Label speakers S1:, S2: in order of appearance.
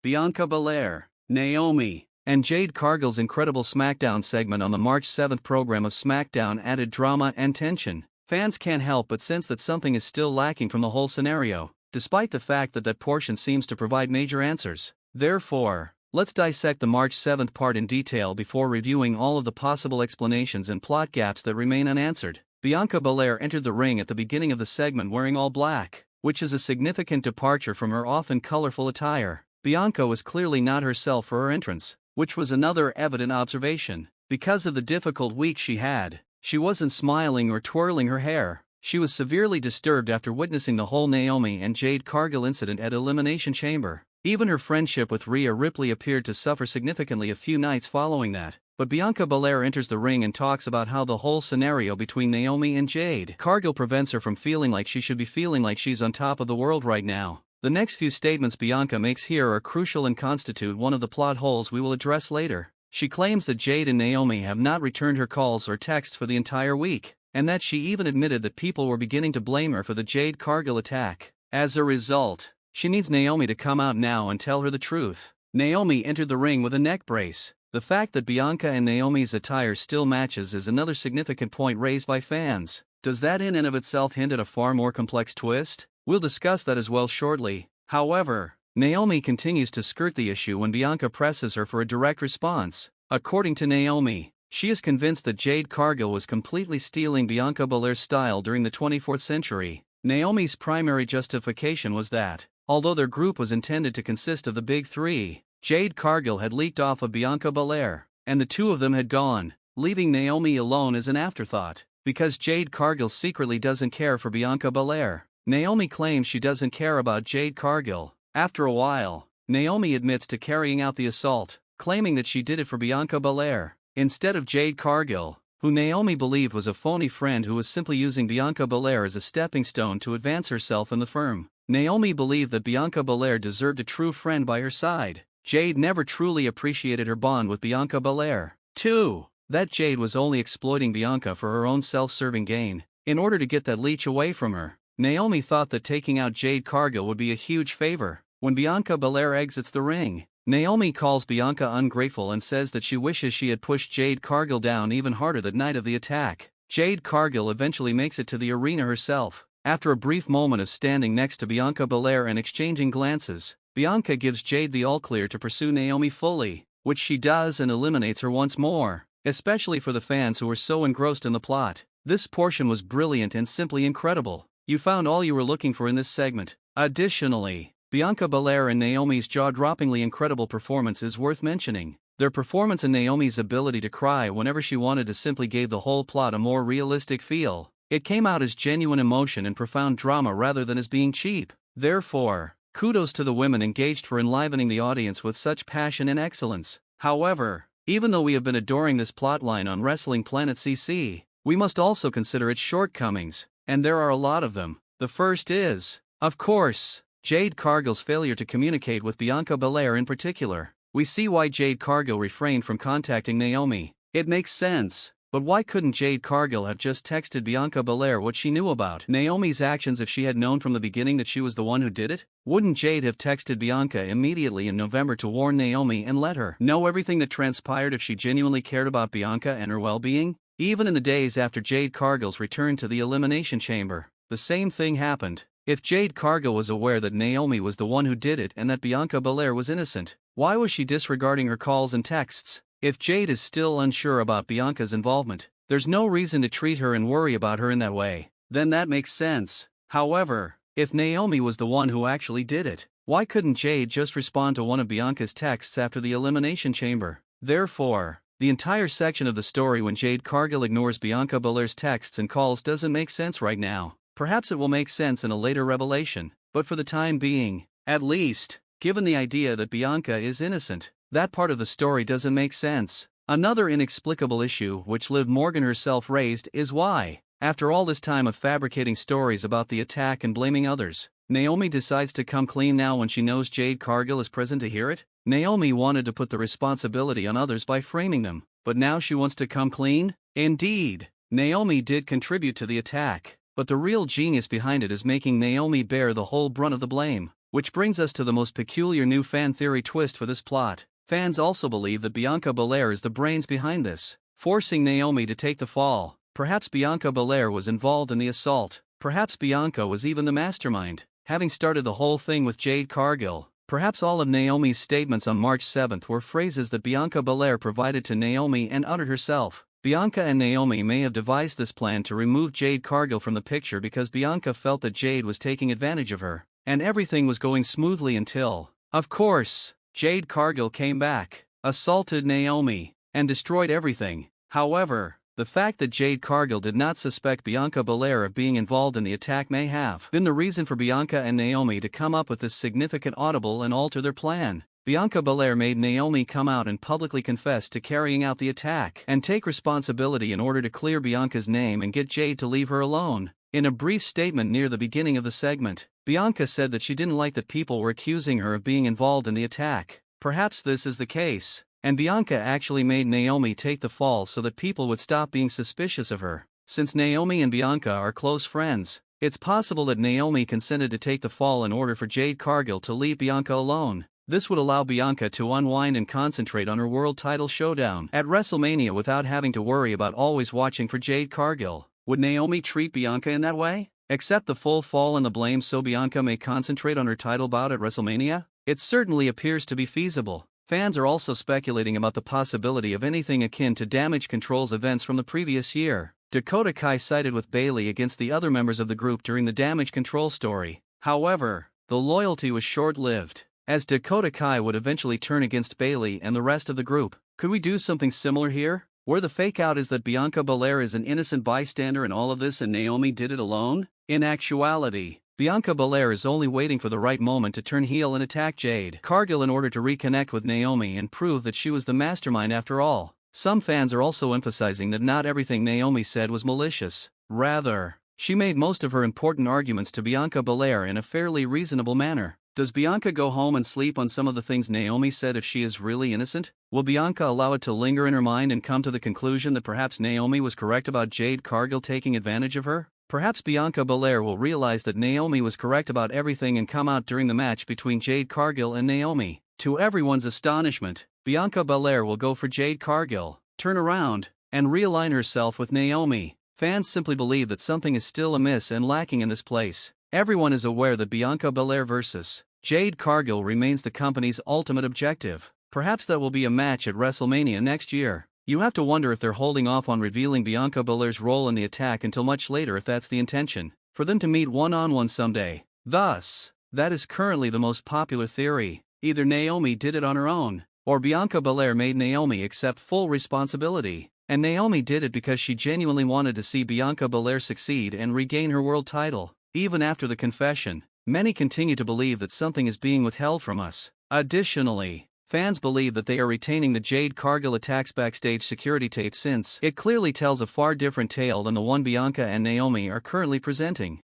S1: Bianca Belair, Naomi, and Jade Cargill's incredible SmackDown segment on the March 7th program of SmackDown added drama and tension. Fans can't help but sense that something is still lacking from the whole scenario, despite the fact that that portion seems to provide major answers. Therefore, let's dissect the March 7th part in detail before reviewing all of the possible explanations and plot gaps that remain unanswered. Bianca Belair entered the ring at the beginning of the segment wearing all black, which is a significant departure from her often colorful attire. Bianca was clearly not herself for her entrance, which was another evident observation. Because of the difficult week she had, she wasn't smiling or twirling her hair. She was severely disturbed after witnessing the whole Naomi and Jade Cargill incident at Elimination Chamber. Even her friendship with Rhea Ripley appeared to suffer significantly a few nights following that. But Bianca Belair enters the ring and talks about how the whole scenario between Naomi and Jade Cargill prevents her from feeling like she should be feeling like she's on top of the world right now. The next few statements Bianca makes here are crucial and constitute one of the plot holes we will address later. She claims that Jade and Naomi have not returned her calls or texts for the entire week, and that she even admitted that people were beginning to blame her for the Jade Cargill attack. As a result, she needs Naomi to come out now and tell her the truth. Naomi entered the ring with a neck brace. The fact that Bianca and Naomi's attire still matches is another significant point raised by fans. Does that in and of itself hint at a far more complex twist? We'll discuss that as well shortly. However, Naomi continues to skirt the issue when Bianca presses her for a direct response. According to Naomi, she is convinced that Jade Cargill was completely stealing Bianca Belair's style during the 24th century. Naomi's primary justification was that, although their group was intended to consist of the Big Three, Jade Cargill had leaked off of Bianca Belair, and the two of them had gone, leaving Naomi alone as an afterthought. Because Jade Cargill secretly doesn't care for Bianca Belair, Naomi claims she doesn't care about Jade Cargill. After a while, Naomi admits to carrying out the assault, claiming that she did it for Bianca Belair, instead of Jade Cargill, who Naomi believed was a phony friend who was simply using Bianca Belair as a stepping stone to advance herself in the firm. Naomi believed that Bianca Belair deserved a true friend by her side. Jade never truly appreciated her bond with Bianca Belair. 2. That Jade was only exploiting Bianca for her own self-serving gain, in order to get that leech away from her. Naomi thought that taking out Jade Cargill would be a huge favor. When Bianca Belair exits the ring, Naomi calls Bianca ungrateful and says that she wishes she had pushed Jade Cargill down even harder that night of the attack. Jade Cargill eventually makes it to the arena herself. After a brief moment of standing next to Bianca Belair and exchanging glances, Bianca gives Jade the all-clear to pursue Naomi fully, which she does and eliminates her once more, especially for the fans who were so engrossed in the plot. This portion was brilliant and simply incredible. You found all you were looking for in this segment. Additionally, Bianca Belair and Naomi's jaw-droppingly incredible performance is worth mentioning. Their performance and Naomi's ability to cry whenever she wanted to simply gave the whole plot a more realistic feel. It came out as genuine emotion and profound drama rather than as being cheap. Therefore, kudos to the women engaged for enlivening the audience with such passion and excellence. However, even though we have been adoring this plotline on Wrestling Planet CC, we must also consider its shortcomings, and there are a lot of them. The first is, of course, Jade Cargill's failure to communicate with Bianca Belair in particular. We see why Jade Cargill refrained from contacting Naomi. It makes sense. But why couldn't Jade Cargill have just texted Bianca Belair what she knew about Naomi's actions if she had known from the beginning that she was the one who did it? Wouldn't Jade have texted Bianca immediately in November to warn Naomi and let her know everything that transpired if she genuinely cared about Bianca and her well-being? Even in the days after Jade Cargill's return to the Elimination Chamber, the same thing happened. If Jade Cargill was aware that Naomi was the one who did it and that Bianca Belair was innocent, why was she disregarding her calls and texts? If Jade is still unsure about Bianca's involvement, there's no reason to treat her and worry about her in that way. Then that makes sense. However, if Naomi was the one who actually did it, why couldn't Jade just respond to one of Bianca's texts after the Elimination Chamber? Therefore, the entire section of the story when Jade Cargill ignores Bianca Belair's texts and calls doesn't make sense right now. Perhaps it will make sense in a later revelation, but for the time being, at least, given the idea that Bianca is innocent, that part of the story doesn't make sense. Another inexplicable issue which Liv Morgan herself raised is why, after all this time of fabricating stories about the attack and blaming others, Naomi decides to come clean now when she knows Jade Cargill is present to hear it. Naomi wanted to put the responsibility on others by framing them, but now she wants to come clean? Indeed, Naomi did contribute to the attack, but the real genius behind it is making Naomi bear the whole brunt of the blame. Which brings us to the most peculiar new fan theory twist for this plot. Fans also believe that Bianca Belair is the brains behind this, forcing Naomi to take the fall. Perhaps Bianca Belair was involved in the assault. Perhaps Bianca was even the mastermind, having started the whole thing with Jade Cargill. Perhaps all of Naomi's statements on March 7th were phrases that Bianca Belair provided to Naomi and uttered herself. Bianca and Naomi may have devised this plan to remove Jade Cargill from the picture because Bianca felt that Jade was taking advantage of her, and everything was going smoothly until, of course, Jade Cargill came back, assaulted Naomi, and destroyed everything. However, the fact that Jade Cargill did not suspect Bianca Belair of being involved in the attack may have been the reason for Bianca and Naomi to come up with this significant audible and alter their plan. Bianca Belair made Naomi come out and publicly confess to carrying out the attack and take responsibility in order to clear Bianca's name and get Jade to leave her alone. In a brief statement near the beginning of the segment, Bianca said that she didn't like that people were accusing her of being involved in the attack. Perhaps this is the case, and Bianca actually made Naomi take the fall so that people would stop being suspicious of her. Since Naomi and Bianca are close friends, it's possible that Naomi consented to take the fall in order for Jade Cargill to leave Bianca alone. This would allow Bianca to unwind and concentrate on her world title showdown at WrestleMania without having to worry about always watching for Jade Cargill. Would Naomi treat Bianca in that way? Accept the full fall and the blame so Bianca may concentrate on her title bout at WrestleMania? It certainly appears to be feasible. Fans are also speculating about the possibility of anything akin to Damage Control's events from the previous year. Dakota Kai sided with Bayley against the other members of the group during the Damage Control story. However, the loyalty was short-lived, as Dakota Kai would eventually turn against Bayley and the rest of the group. Could we do something similar here, where the fake-out is that Bianca Belair is an innocent bystander in all of this and Naomi did it alone? In actuality, Bianca Belair is only waiting for the right moment to turn heel and attack Jade Cargill in order to reconnect with Naomi and prove that she was the mastermind after all. Some fans are also emphasizing that not everything Naomi said was malicious. Rather, she made most of her important arguments to Bianca Belair in a fairly reasonable manner. Does Bianca go home and sleep on some of the things Naomi said if she is really innocent? Will Bianca allow it to linger in her mind and come to the conclusion that perhaps Naomi was correct about Jade Cargill taking advantage of her? Perhaps Bianca Belair will realize that Naomi was correct about everything and come out during the match between Jade Cargill and Naomi. To everyone's astonishment, Bianca Belair will go for Jade Cargill, turn around, and realign herself with Naomi. Fans simply believe that something is still amiss and lacking in this place. Everyone is aware that Bianca Belair vs. Jade Cargill remains the company's ultimate objective. Perhaps that will be a match at WrestleMania next year. You have to wonder if they're holding off on revealing Bianca Belair's role in the attack until much later if that's the intention, for them to meet one-on-one someday. Thus, that is currently the most popular theory. Either Naomi did it on her own, or Bianca Belair made Naomi accept full responsibility, and Naomi did it because she genuinely wanted to see Bianca Belair succeed and regain her world title. Even after the confession, many continue to believe that something is being withheld from us. Additionally, fans believe that they are retaining the Jade Cargill attacks backstage security tape since it clearly tells a far different tale than the one Bianca and Naomi are currently presenting.